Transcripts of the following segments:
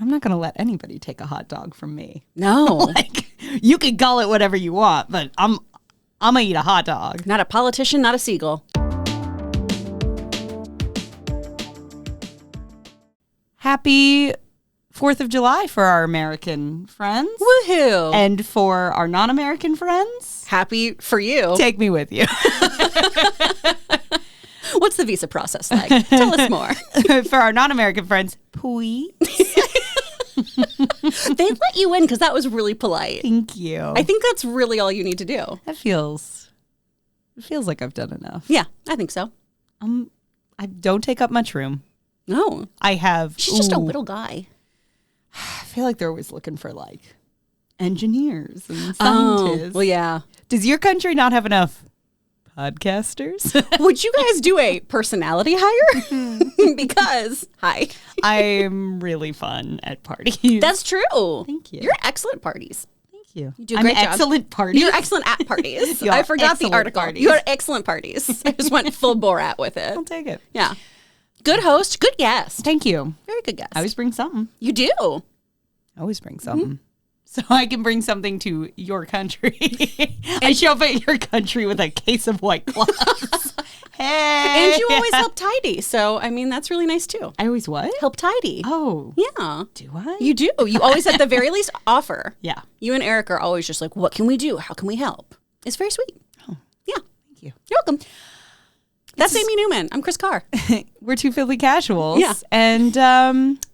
I'm not going to let anybody take a hot dog from me. No. You can call it whatever you want, but I'm going to eat a hot dog. Not a politician, not a seagull. Happy 4th of July for our American friends. Woohoo. And for our non-American friends. Happy for you. Take me with you. What's the visa process like? Tell us more. For our non-American friends, please. They let you in because that was really polite. Thank you. I think that's really all you need to do. It feels like I've done enough. Yeah, I think so. I don't take up much room. No. I have. She's just a little guy. I feel like they're always looking for like engineers and scientists. Oh, well, yeah. Does your country not have enough podcasters? Would you guys do a personality hire? Because, hi. I'm really fun at parties. That's true. Thank you. You're excellent at parties. Thank you. You do a great job. Excellent parties. You're excellent at parties. You I are forgot the excellent article. parties. You are excellent parties. I just went full Borat with it. I'll take it. Yeah. Good host, good guest. Thank you. Very good guest. I always bring something. You do. I always bring something. So I can bring something to your country. I show up at your country with a case of White Claws. Hey. And you always help tidy. So, I mean, that's really nice too. I always what? Help tidy. Oh. Yeah. Do I? You do. You always, at the very least, offer. Yeah. You and Eric are always just like, what can we do? How can we help? It's very sweet. Oh. Yeah. Thank you. You're welcome. That's Amy Newman. I'm Chris Carr. We're two Filthy Casuals. Yeah. And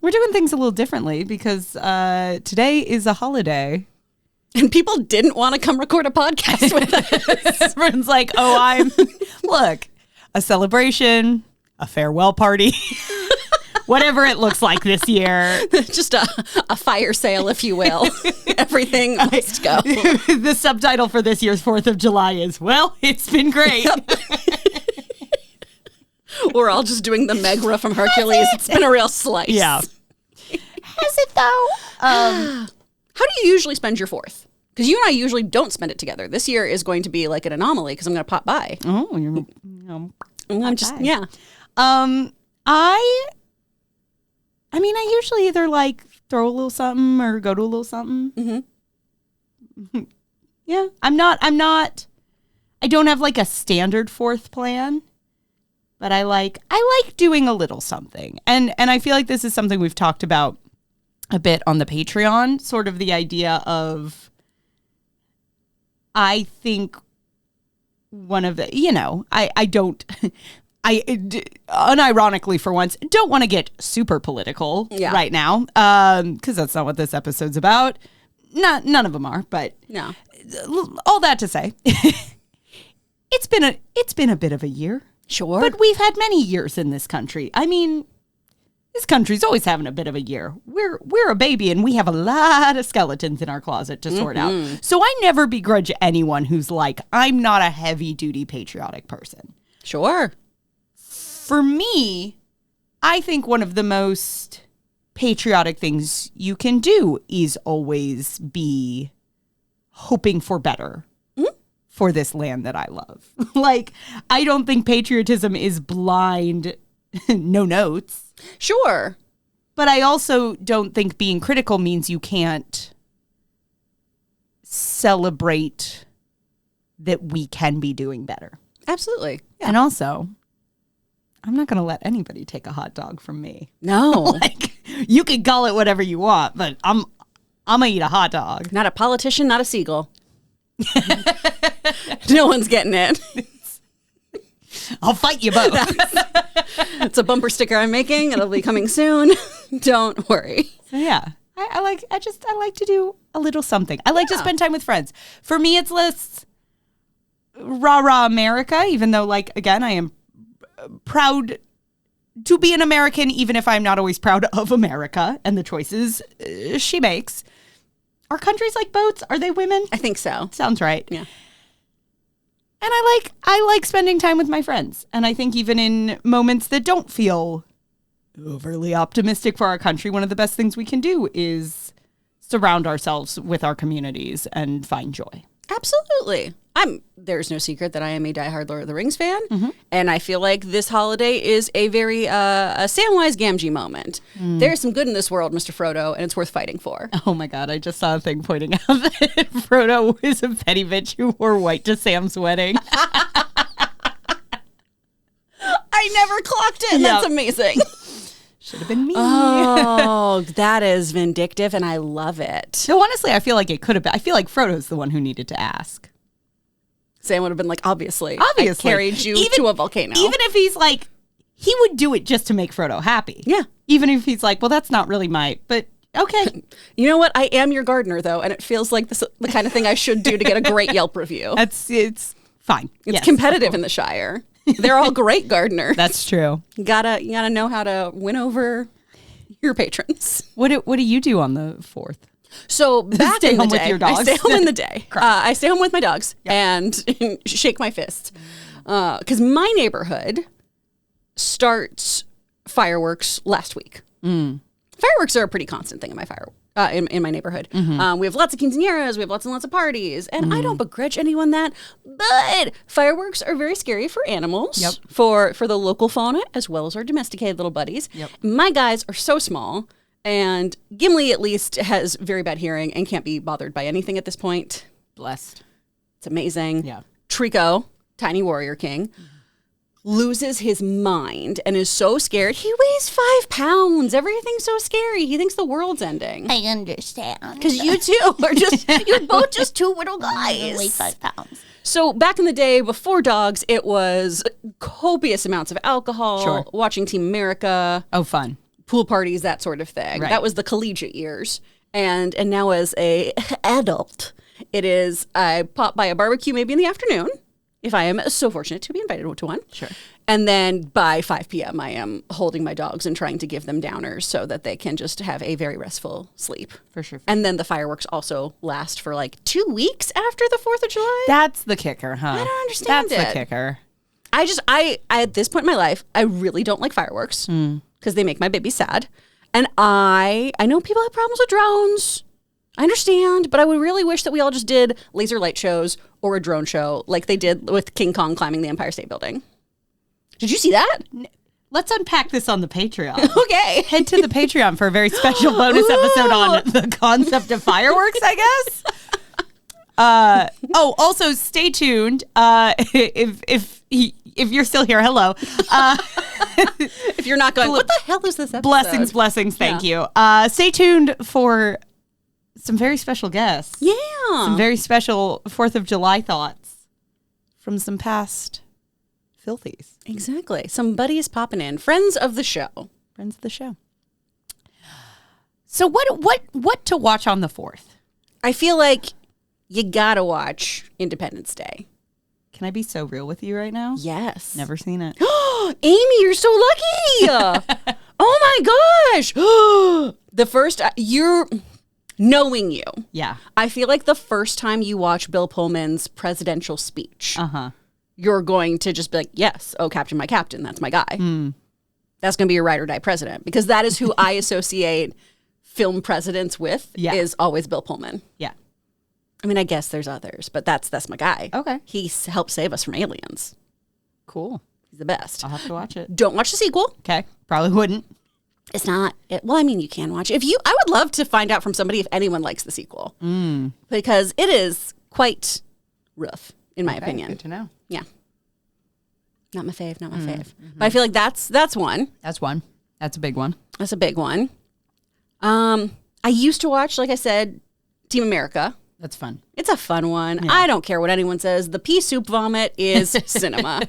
we're doing things a little differently because today is a holiday. And people didn't want to come record a podcast with us. Everyone's like, look, a celebration, a farewell party, whatever it looks like this year. Just a fire sale, if you will. Everything must go. The subtitle for this year's 4th of July is, well, it's been great. We're all just doing the Megra from Hercules. It's been a real slice. Yeah. Has it though? How do you usually spend your 4th? Because you and I usually don't spend it together. This year is going to be like an anomaly because I'm going to pop by. Oh, you're I'm just, yeah. I mean, I usually either like throw a little something or go to a little something. Mm-hmm. Yeah. I don't have like a standard 4th plan, but I like doing a little something. And I feel like this is something we've talked about a bit on the Patreon, sort of the idea of, I think one of the, I unironically for once, don't want to get super political right now, because that's not what this episode's about. None of them are, but no. All that to say, it's been a bit of a year. Sure. But we've had many years in this country. I mean, this country's always having a bit of a year. We're a baby and we have a lot of skeletons in our closet to sort out. So I never begrudge anyone who's like, I'm not a heavy-duty patriotic person. Sure. For me, I think one of the most patriotic things you can do is always be hoping for better for this land that I love. Like, I don't think patriotism is blind, no notes. Sure. But I also don't think being critical means you can't celebrate that we can be doing better. Absolutely. Yeah. And also, I'm not going to let anybody take a hot dog from me. No. Like, you can call it whatever you want, but I'm going to eat a hot dog. Not a politician, not a seagull. No one's getting it. I'll fight you both. It's a bumper sticker I'm making. It'll be coming soon. Don't worry. So yeah, I like to do a little something. I like to spend time with friends. For me, it's less rah-rah America, even though, like, again, I am proud to be an American, even if I'm not always proud of America and the choices she makes. Are countries like boats? Are they women? I think so. Sounds right. Yeah. And I like spending time with my friends. And I think even in moments that don't feel overly optimistic for our country, one of the best things we can do is surround ourselves with our communities and find joy. Absolutely. There's no secret that I am a diehard Lord of the Rings fan, and I feel like this holiday is a very a Samwise Gamgee moment. There's some good in this world, Mr. Frodo, and it's worth fighting for. Oh my God, I just saw a thing pointing out that Frodo is a petty bitch who wore white to Sam's wedding. I never clocked it. Yep. That's amazing. Should have been me. Oh, that is vindictive, and I love it. So honestly, I feel like it could have been. I feel like Frodo's the one who needed to ask. Sam would have been like, obviously. Obviously. I carried you to a volcano. Even if he's like, he would do it just to make Frodo happy. Yeah. Even if he's like, well, that's not really but okay. You know what? I am your gardener, though, and it feels like the kind of thing I should do to get a great Yelp review. It's fine. It's competitive in the Shire. They're all great gardeners. That's true. You gotta know how to win over your patrons. What do you do on the 4th? So back Stay in home the with day, your dogs. I stay home in the day. I stay home with my dogs and shake my fist. Because my neighborhood starts fireworks last week. Fireworks are a pretty constant thing in my neighborhood. We have lots of quinceañeras, we have lots and lots of parties, and I don't begrudge anyone that. But fireworks are very scary for animals, for the local fauna, as well as our domesticated little buddies. My guys are so small, and Gimli at least has very bad hearing and can't be bothered by anything at this point. Blessed. It's amazing. Yeah. Trico, tiny warrior king, loses his mind and is so scared. He weighs 5 pounds. Everything's so scary. He thinks the world's ending. I understand. Because you two are you're both just two little guys. Weigh 5 pounds. So back in the day, before dogs, it was copious amounts of alcohol, Sure. watching Team America, Oh, fun. pool parties, that sort of thing. Right. That was the collegiate years. And now as a adult, it is I pop by a barbecue maybe in the afternoon, if I am so fortunate to be invited to one. Sure. And then by 5 p.m., I am holding my dogs and trying to give them downers so that they can just have a very restful sleep. For sure. And then the fireworks also last for like 2 weeks after the 4th of July. That's the kicker, huh? I don't understand That's it. the kicker. I at this point in my life, I really don't like fireworks because they make my baby sad. And I know people have problems with drones. I understand, but I would really wish that we all just did laser light shows or a drone show like they did with King Kong climbing the Empire State Building. Did you see that? Let's unpack this on the Patreon. Okay. Head to the Patreon for a very special bonus episode on the concept of fireworks, I guess. Also stay tuned. If you're still here, hello. If you're not going, what the hell is this episode? Blessings. Thank you. Stay tuned for some very special guests. Yeah. Some very special 4th of July thoughts from some past Filthies. Exactly. Somebody is popping in. Friends of the show. Friends of the show. So what to watch on the 4th? I feel like you gotta watch Independence Day. Can I be so real with you right now? Yes. Never seen it. Amy, you're so lucky. Oh my gosh. The first, you're knowing you. Yeah. I feel like the first time you watch Bill Pullman's presidential speech, Uh-huh. you're going to just be like, yes, oh, Captain, my captain, that's my guy. That's going to be your ride or die president because that is who I associate film presidents with is always Bill Pullman. Yeah. I mean, I guess there's others, but that's my guy. Okay. He helped save us from aliens. Cool. He's the best. I'll have to watch it. Don't watch the sequel. Okay. Probably wouldn't. It's not. Well, I mean, you can watch. I would love to find out from somebody if anyone likes the sequel. Because it is quite rough, in my opinion. Good to know. Yeah. Not my fave, not my fave. But I feel like that's one. That's one. That's a big one. That's a big one. I used to watch, like I said, Team America. That's fun. It's a fun one. I don't care what anyone says. The pea soup vomit is cinema.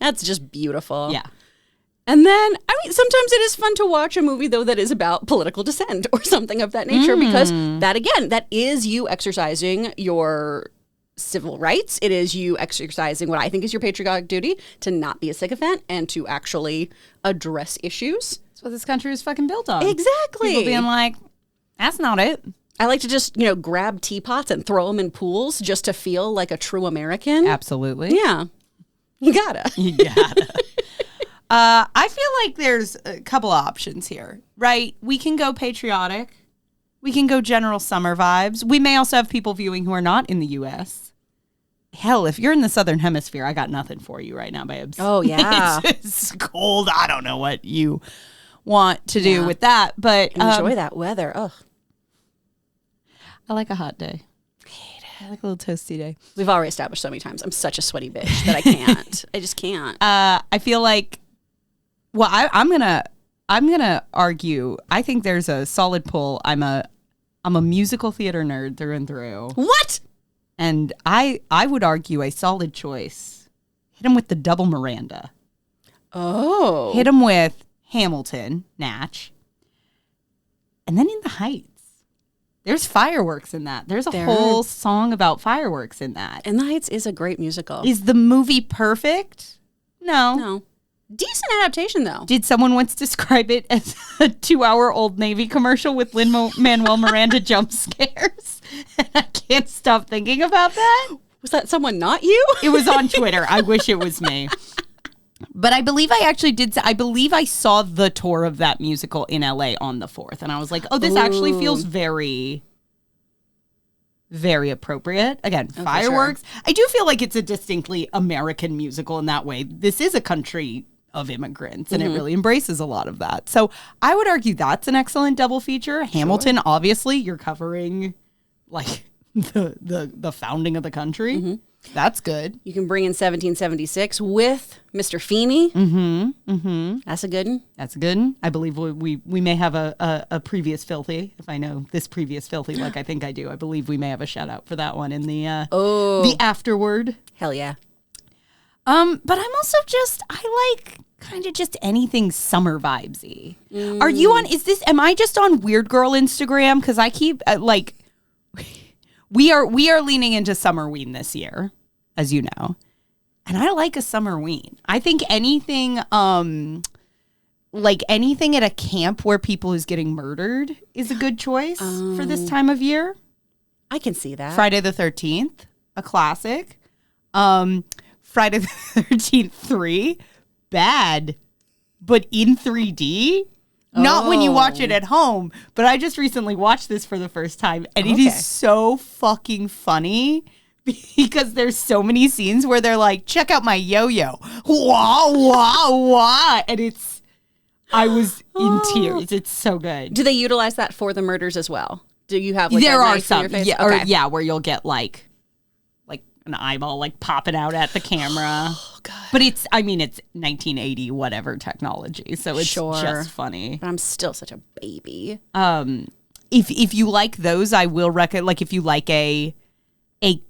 That's just beautiful. Yeah. And then, I mean, sometimes it is fun to watch a movie, though, that is about political dissent or something of that nature, because that, again, that is you exercising your civil rights. It is you exercising what I think is your patriotic duty to not be a sycophant and to actually address issues. That's what this country is fucking built on. Exactly. People being like, that's not it. I like to just, grab teapots and throw them in pools just to feel like a true American. Absolutely. Yeah. You gotta. You gotta. I feel like there's a couple options here, right? We can go patriotic. We can go general summer vibes. We may also have people viewing who are not in the U.S. hell, if you're in the Southern Hemisphere, I got nothing for you right now, babes. Oh, yeah. It's cold. I don't know what you want to do with that, but enjoy that weather. Ugh. I like a hot day. I like a little toasty day. We've already established so many times I'm such a sweaty bitch that I can't. I just can't. I feel like, well, I'm gonna argue. I think there's a solid pull. I'm a musical theater nerd through and through. What? And I would argue a solid choice. Hit him with the double Miranda. Oh. Hit him with Hamilton, Natch. And then In the Heights. There's fireworks in that. There's a whole song about fireworks in that. In the Heights is a great musical. Is the movie perfect? No. Decent adaptation, though. Did someone once describe it as a 2-hour Old Navy commercial with Lin-Manuel Miranda jump scares? And I can't stop thinking about that. Was that someone not you? It was on Twitter. I wish it was me. But I believe I actually did. I believe I saw the tour of that musical in LA on the 4th. And I was like, oh, this actually feels very, very appropriate. Again, fireworks. Sure. I do feel like it's a distinctly American musical in that way. This is a country of immigrants, and it really embraces a lot of that. So I would argue that's an excellent double feature. Hamilton, obviously, you're covering like the founding of the country. That's good. You can bring in 1776 with Mr. Feeney. That's a good one. That's a good one. I believe we may have a previous Filthy. If I know this previous Filthy like I think I do, I believe we may have a shout out for that one in the afterward. Hell yeah. But I'm also I like kind of just anything summer vibesy. Are you on? Am I just on Weird Girl Instagram? Because I keep we are leaning into Summerween this year, as you know, and I like a Summerween. I think anything anything at a camp where people is getting murdered is a good choice for this time of year. I can see that. Friday the 13th, a classic. Friday the 13th 3, bad, but in 3D. Not when you watch it at home, but I just recently watched this for the first time, and it is so fucking funny because there's so many scenes where they're like, check out my yo-yo. Wah, wah, wah. And I was in tears. It's so good. Do they utilize that for the murders as well? Do you have like there a are knife some, in your face? yeah, where you'll get like an eyeball like popping out at the camera. Oh, God. But it's 1980 whatever technology, so it's just funny. But I'm still such a baby. If you like those, I will recommend. Like if you like a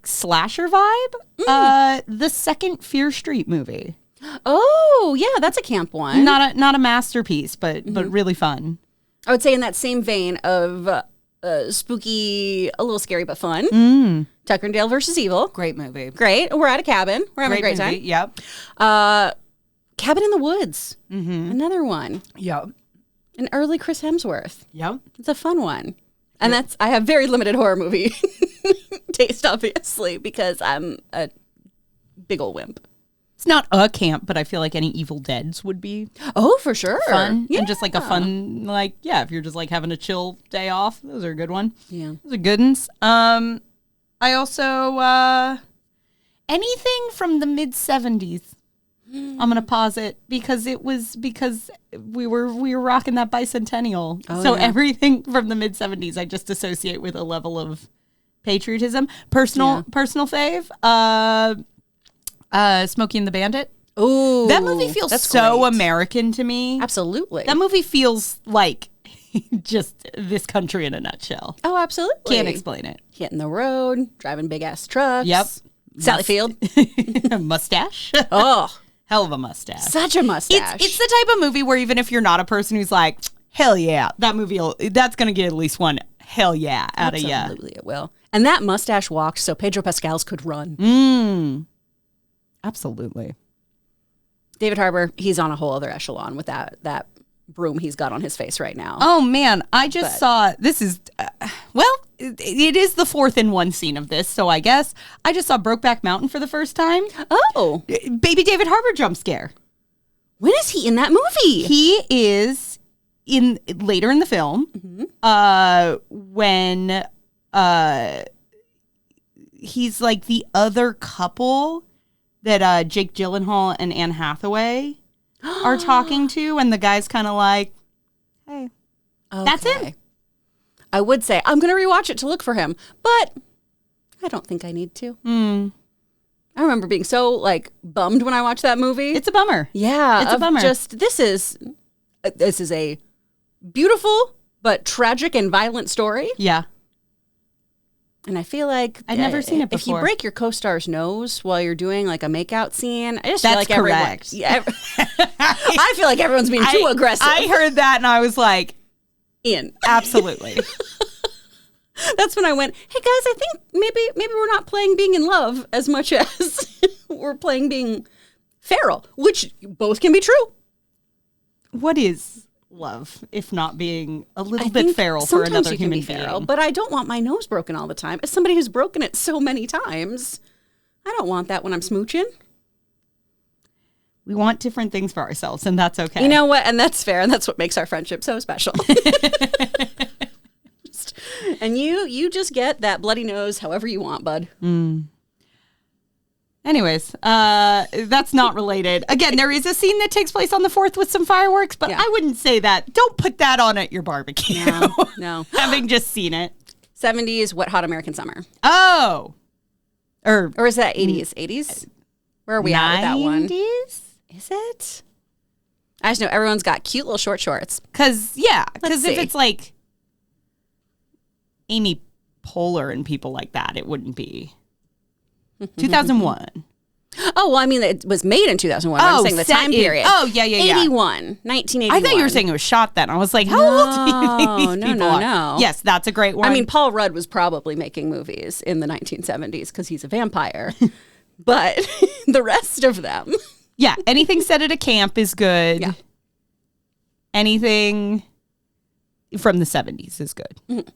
slasher vibe, the second Fear Street movie. Oh yeah, that's a camp one. Not a masterpiece, but really fun. I would say in that same vein of spooky, a little scary but fun. Tucker and Dale versus Evil. Great movie. Great. We're at a cabin. We're having a great time. Yep. Cabin in the Woods. Another one. Yep. An early Chris Hemsworth. Yep. It's a fun one. And I have very limited horror movie taste, obviously, because I'm a big old wimp. It's not a camp, but I feel like any Evil Deads would be for sure. Fun. Yeah. And just like a fun, if you're just like having a chill day off, those are a good one. Yeah. Those are good ones. I also, anything from the mid 70s, I'm going to pause it because we were rocking that bicentennial. Everything from the mid 70s, I just associate with a level of patriotism. Personal fave, Smokey and the Bandit. Ooh, that movie feels so great. American to me. Absolutely. That movie feels like just this country in a nutshell. Oh, absolutely. Can't explain it. Hitting the road, driving big ass trucks. Yep. Sally Field. Mustache. Oh, hell of a mustache. Such a mustache. It's the type of movie where even if you're not a person who's like, hell yeah, that's going to get at least one hell yeah out of you. Absolutely it will. And that mustache walked so Pedro Pascal's could run. Absolutely. David Harbour, he's on a whole other echelon with that broom he's got on his face right now. Oh man, I just saw, this is, it is the 4th in one scene of this, so I guess I just saw Brokeback Mountain for the first time. Oh. Baby David Harbour jump scare. When is he in that movie? He is later in the film, when he's like the other couple that Jake Gyllenhaal and Anne Hathaway are talking to, and the guy's kind of like, hey, that's him. I would say I'm going to rewatch it to look for him, but I don't think I need to. I remember being so like bummed when I watched that movie. It's a bummer. Yeah, it's a bummer. Just this is a beautiful but tragic and violent story. Yeah. And I feel like I've never seen it before. If you break your co-star's nose while you're doing like a makeout scene, I just That's feel like correct. I feel like everyone's being too aggressive. I heard that and I was like, absolutely. That's when I went, hey guys, I think maybe we're not playing being in love as much as we're playing being feral, which both can be true. What is love if not being a little bit feral for another human being? Feral, but I don't want my nose broken all the time. As somebody who's broken it so many times, I don't want that when I'm smooching. We want different things for ourselves, and that's okay. You know what? And that's fair, and that's what makes our friendship so special. And you just get that bloody nose however you want, bud. Anyways, that's not related. Again, there is a scene that takes place on the 4th with some fireworks, but I wouldn't say that. Don't put that on at your barbecue. No. Having just seen it. 70s, Wet Hot American Summer. Oh. Or is that 80s? 80s? Where are we at with that one? 90s? Is it? I just know everyone's got cute little short shorts. Because if it's like Amy Poehler and people like that, it wouldn't be. 2001. Oh, well, I mean, it was made in 2001. I'm saying the time period. 81, 1981. I thought you were saying it was shot then. I was like, how old do you think these people are? No. Yes, that's a great one. I mean, Paul Rudd was probably making movies in the 1970s because he's a vampire. But the rest of them. Yeah, anything set at a camp is good. Yeah. Anything from the 70s is good. Mm-hmm.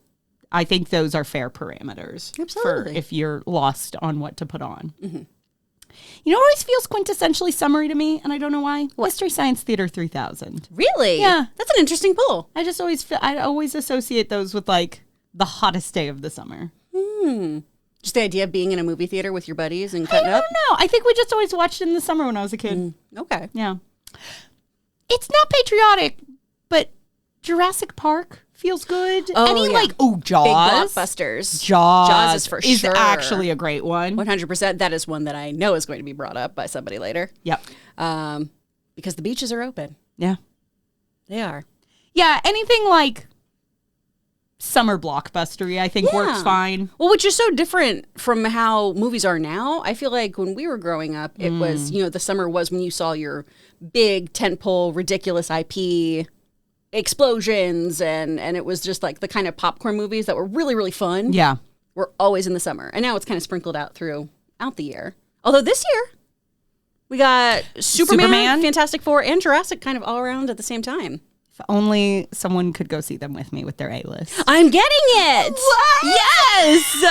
I think those are fair parameters. Absolutely. For if you're lost on what to put on. Mm-hmm. You know what always feels quintessentially summery to me, and I don't know why? What? Mystery Science Theater 3000. Really? Yeah. That's an interesting pull. I always associate those with like the hottest day of the summer. Just the idea of being in a movie theater with your buddies and cutting up? I don't know. I think we just always watched it in the summer when I was a kid. Okay. Yeah. It's not patriotic, but Jurassic Park feels good. Jaws. Big blockbusters. Jaws is for sure. Is actually a great one. 100%. That is one that I know is going to be brought up by somebody later. Yep. Because the beaches are open. Yeah. They are. Yeah, anything like summer blockbustery, I think works fine. Well, which is so different from how movies are now. I feel like when we were growing up, it was, the summer was when you saw your big tentpole, ridiculous IP explosions, and it was just like the kind of popcorn movies that were really, really fun. Yeah. Were always in the summer. And now it's kind of sprinkled out throughout the year. Although this year, we got Superman, Fantastic Four, and Jurassic kind of all around at the same time. If only someone could go see them with me with their A-list. I'm getting it! What? Yes!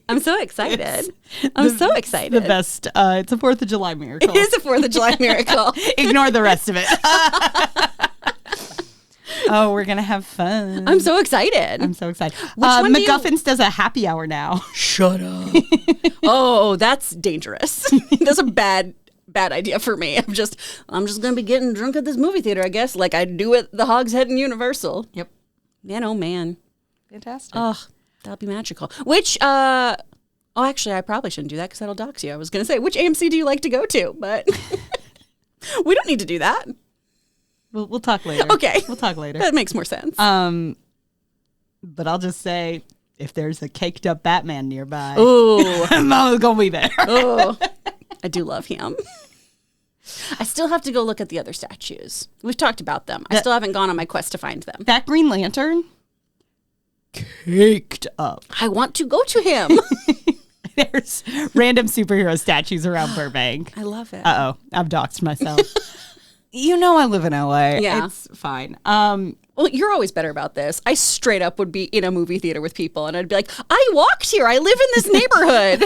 I'm so excited. I'm so excited. The best. It's a 4th of July miracle. It is a 4th of July miracle. Ignore the rest of it. Oh, we're going to have fun. I'm so excited. McGuffins does a happy hour now. Shut up. Oh, that's dangerous. That's a bad idea for me. I'm just going to be getting drunk at this movie theater, I guess, like I do at the Hogs Head and Universal. Yep. Man, oh man. Fantastic. Oh, that'll be magical. Which, actually, I probably shouldn't do that because that'll dox you. I was going to say, which AMC do you like to go to? But we don't need to do that. We'll talk later. Okay. We'll talk later. That makes more sense. But I'll just say, if there's a caked up Batman nearby, ooh, Mama's going to be there. Oh, I do love him. I still have to go look at the other statues. We've talked about them. I still haven't gone on my quest to find them. That Green Lantern, caked up. I want to go to him. There's random superhero statues around Burbank. I love it. Uh-oh, I've doxed myself. You know I live in LA. Yeah. It's fine. Well, you're always better about this. I straight up would be in a movie theater with people and I'd be like, I walked here. I live in this neighborhood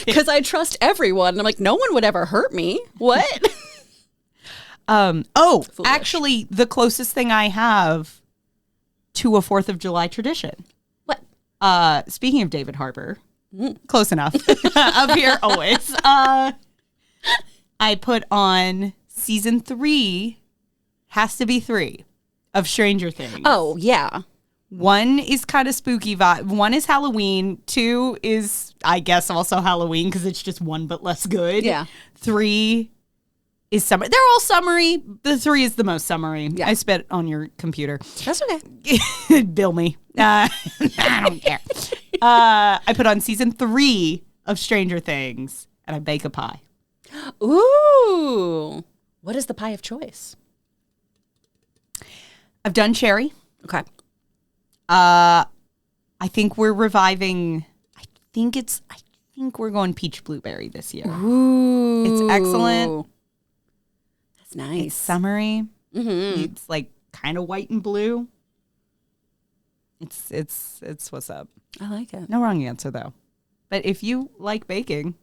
because I trust everyone. And I'm like, no one would ever hurt me. What? Foolish. Actually, the closest thing I have to a 4th of July tradition. What? Speaking of David Harbour, Close enough. Up here always. I put on season 3, has to be 3, of Stranger Things. Oh, yeah. 1 is kind of spooky vibe. 1 is Halloween. 2 is, I guess, also Halloween because it's just 1 but less good. Yeah. 3 is summer. They're all summery. The 3 is the most summery. Yeah. I spit on your computer. That's okay. Bill me. I don't care. I put on season 3 of Stranger Things and I bake a pie. Ooh. What is the pie of choice? I've done cherry. Okay. I think we're reviving. I think we're going peach blueberry this year. Ooh. It's excellent. That's nice. It's summery. Mm-hmm. It's like kind of white and blue. It's what's up. I like it. No wrong answer though. But if you like baking,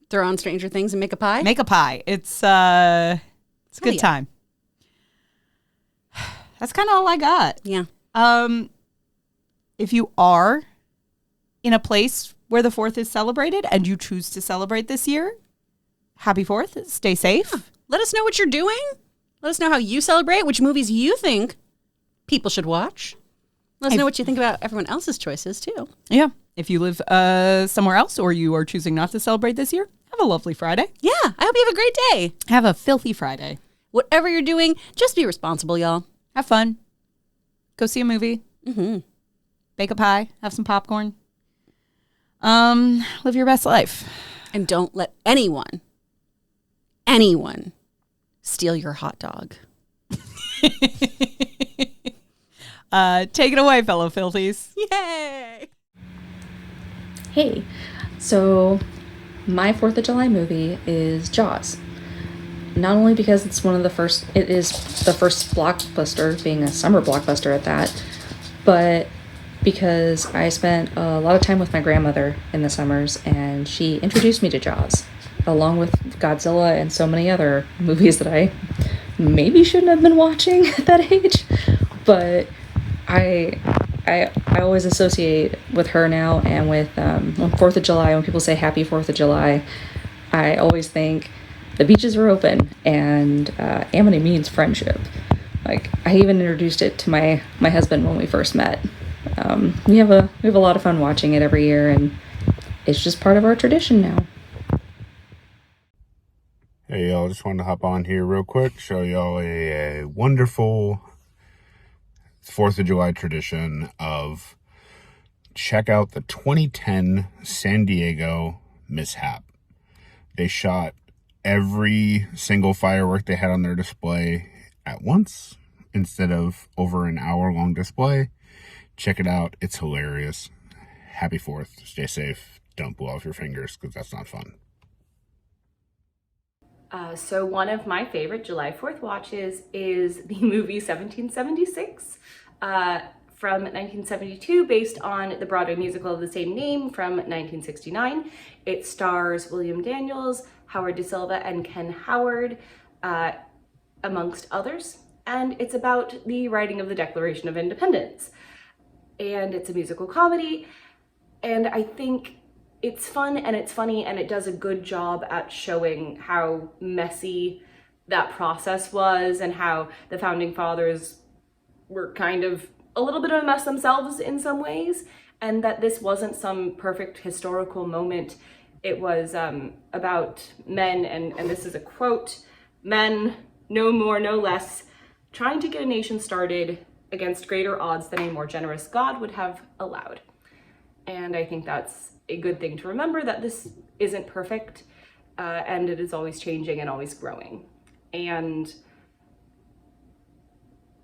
Throw on Stranger Things and make a pie? make a pie. It's a good yeah. time. That's kind of all I got. Yeah. If you are in a place where the 4th is celebrated and you choose to celebrate this year, happy 4th. Stay safe. Let us know what you're doing. Let us know how you celebrate, which movies you think people should watch. Let us know what you think about everyone else's choices, too. Yeah. If you live somewhere else or you are choosing not to celebrate this year, have a lovely Friday. Yeah. I hope you have a great day. Have a filthy Friday. Whatever you're doing, just be responsible, y'all. Have fun. Go see a movie. Mm-hmm. Bake a pie. Have some popcorn. Live your best life. And don't let anyone steal your hot dog. Take it away, fellow filthies. Yay! Hey, so my 4th of July movie is Jaws. Not only because it is the first blockbuster, being a summer blockbuster at that, but because I spent a lot of time with my grandmother in the summers and she introduced me to Jaws, along with Godzilla and so many other movies that I maybe shouldn't have been watching at that age, but I always associate with her now, and with on 4th of July, when people say Happy 4th of July, I always think the beaches are open, and amity means friendship. Like, I even introduced it to my husband when we first met. We have a lot of fun watching it every year, and it's just part of our tradition now. Hey y'all, just wanted to hop on here real quick, show y'all a wonderful 4th of July tradition of check out the 2010 San Diego mishap. They shot every single firework they had on their display at once instead of over an hour-long display. Check it out. It's hilarious. Happy 4th. Stay safe. Don't blow off your fingers because that's not fun. So one of my favorite July 4th watches is the movie 1776 from 1972, based on the Broadway musical of the same name from 1969. It stars William Daniels, Howard Da Silva, and Ken Howard, amongst others. And it's about the writing of the Declaration of Independence. And it's a musical comedy. And I think it's fun and it's funny, and it does a good job at showing how messy that process was and how the founding fathers were kind of a little bit of a mess themselves in some ways, and that this wasn't some perfect historical moment. It was about men, and this is a quote, "Men, no more, no less, trying to get a nation started against greater odds than a more generous God would have allowed." And I think that's a good thing to remember, that this isn't perfect, and it is always changing and always growing. And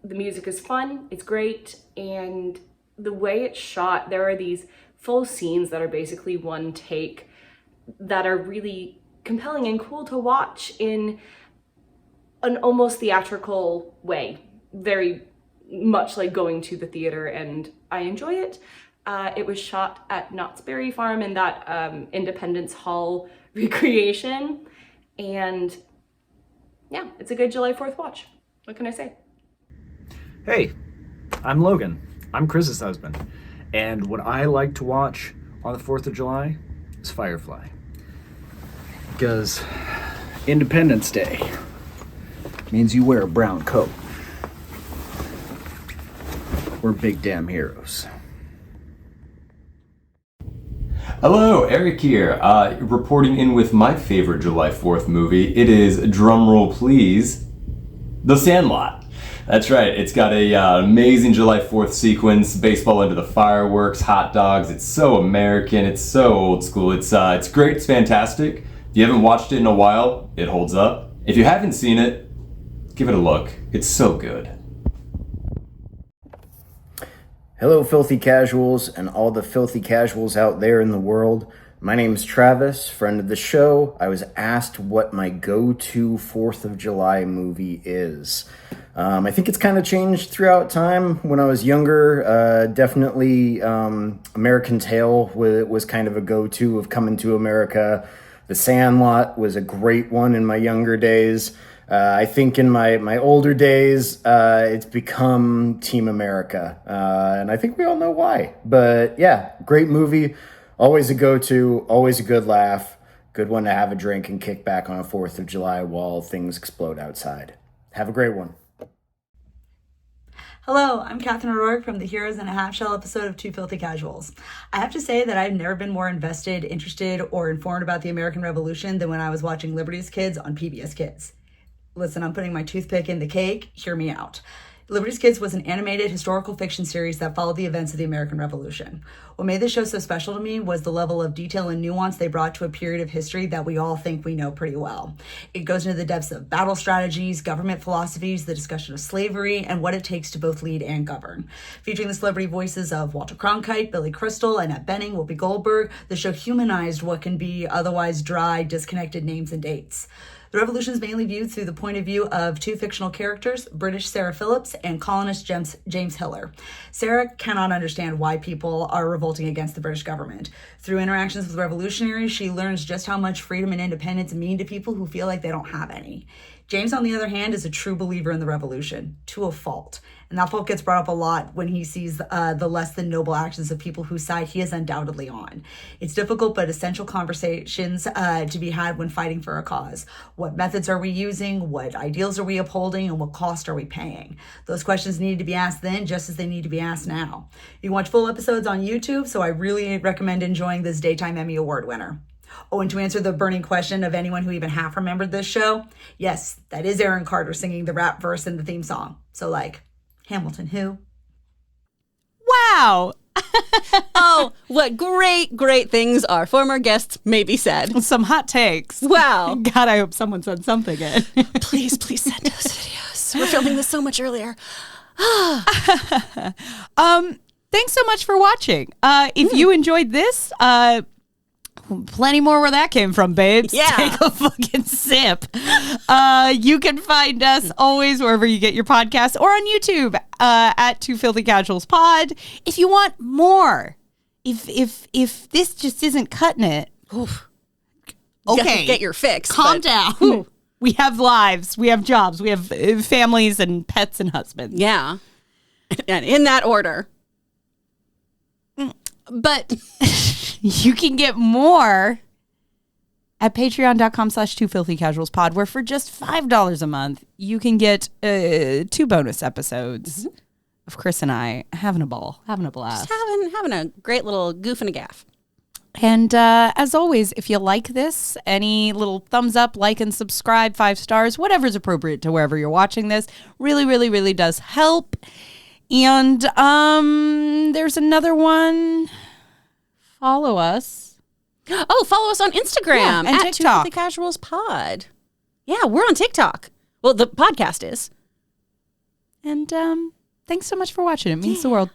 the music is fun, it's great, and the way it's shot, there are these full scenes that are basically one take that are really compelling and cool to watch in an almost theatrical way, very much like going to the theater, and I enjoy it. It was shot at Knott's Berry Farm in that Independence Hall recreation, and yeah, it's a good July 4th watch. What can I say? Hey, I'm Logan. I'm Chris's husband. And what I like to watch on the 4th of July is Firefly. Because Independence Day means you wear a brown coat. We're big damn heroes. Hello, Eric here, reporting in with my favorite July 4th movie. It is, drumroll please, The Sandlot. That's right, it's got a amazing July 4th sequence, baseball under the fireworks, hot dogs. It's so American, it's so old school. It's great, it's fantastic. If you haven't watched it in a while, it holds up. If you haven't seen it, give it a look. It's so good. Hello, Filthy Casuals, and all the filthy casuals out there in the world. My name is Travis, friend of the show. I was asked what my go-to 4th of July movie is. I think it's kind of changed throughout time. When I was younger, definitely American Tail was kind of a go-to of coming to America. The Sandlot was a great one in my younger days. I think in my older days, it's become Team America. And I think we all know why. But yeah, great movie. Always a go-to, always a good laugh. Good one to have a drink and kick back on a 4th of July while things explode outside. Have a great one. Hello, I'm Catherine O'Rourke from the Heroes in a Half Shell episode of Two Filthy Casuals. I have to say that I've never been more invested, interested, or informed about the American Revolution than when I was watching Liberty's Kids on PBS Kids. Listen, I'm putting my toothpick in the cake. Hear me out. Liberty's Kids was an animated historical fiction series that followed the events of the American Revolution. What made this show so special to me was the level of detail and nuance they brought to a period of history that we all think we know pretty well. It goes into the depths of battle strategies, government philosophies, the discussion of slavery, and what it takes to both lead and govern. Featuring the celebrity voices of Walter Cronkite, Billy Crystal, Annette Bening, Whoopi Goldberg, the show humanized what can be otherwise dry, disconnected names and dates. The revolution is mainly viewed through the point of view of two fictional characters, British Sarah Phillips and colonist James Hiller. Sarah cannot understand why people are revolting against the British government. Through interactions with revolutionaries, she learns just how much freedom and independence mean to people who feel like they don't have any. James, on the other hand, is a true believer in the revolution, to a fault. And that fault gets brought up a lot when he sees the less than noble actions of people whose side he is undoubtedly on. It's difficult but essential conversations to be had when fighting for a cause. What methods are we using? What ideals are we upholding? And what cost are we paying? Those questions needed to be asked then just as they need to be asked now. You can watch full episodes on YouTube, so I really recommend enjoying this Daytime Emmy Award winner. Oh, and to answer the burning question of anyone who even half remembered this show, yes, that is Aaron Carter singing the rap verse in the theme song. So, like, Hamilton who? Wow. Oh, what great things our former guests maybe said. Some hot takes. Wow. God, I hope someone said something good. Please send us videos. We're filming this so much earlier. Thanks so much for watching. If you enjoyed this, plenty more where that came from, babes. Yeah. Take a fucking sip. You can find us always wherever you get your podcasts or on YouTube at Two Filthy Casuals Pod. If you want more, if this just isn't cutting it, Oof. okay, Get your fix. Calm down. We have lives, we have jobs, we have families and pets and husbands. Yeah. And in that order. But you can get more at patreon.com/twofilthycasualspod, where for just $5 a month, you can get 2 bonus episodes of Chris and I having a ball, having a blast. Just having a great little goof and a gaff. And as always, if you like this, any little thumbs up, like, and subscribe, 5 stars, whatever's appropriate to wherever you're watching this, really, really, really does help. And there's another one. Follow us. Oh, follow us on Instagram and at TikTok. Two Filthy Casuals Pod. Yeah, we're on TikTok. Well, the podcast is. And thanks so much for watching. It means the world.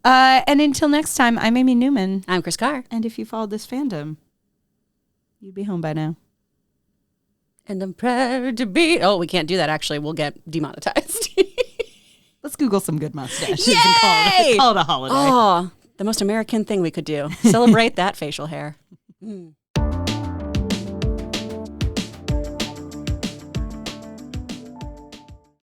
And until next time, I'm Amy Newman. I'm Chris Carr. And if you followed this fandom, you'd be home by now. And I'm proud to be. Oh, we can't do that, actually. We'll get demonetized. Let's Google some good mustaches Yay! and call it a holiday. Oh, the most American thing we could do. Celebrate that facial hair.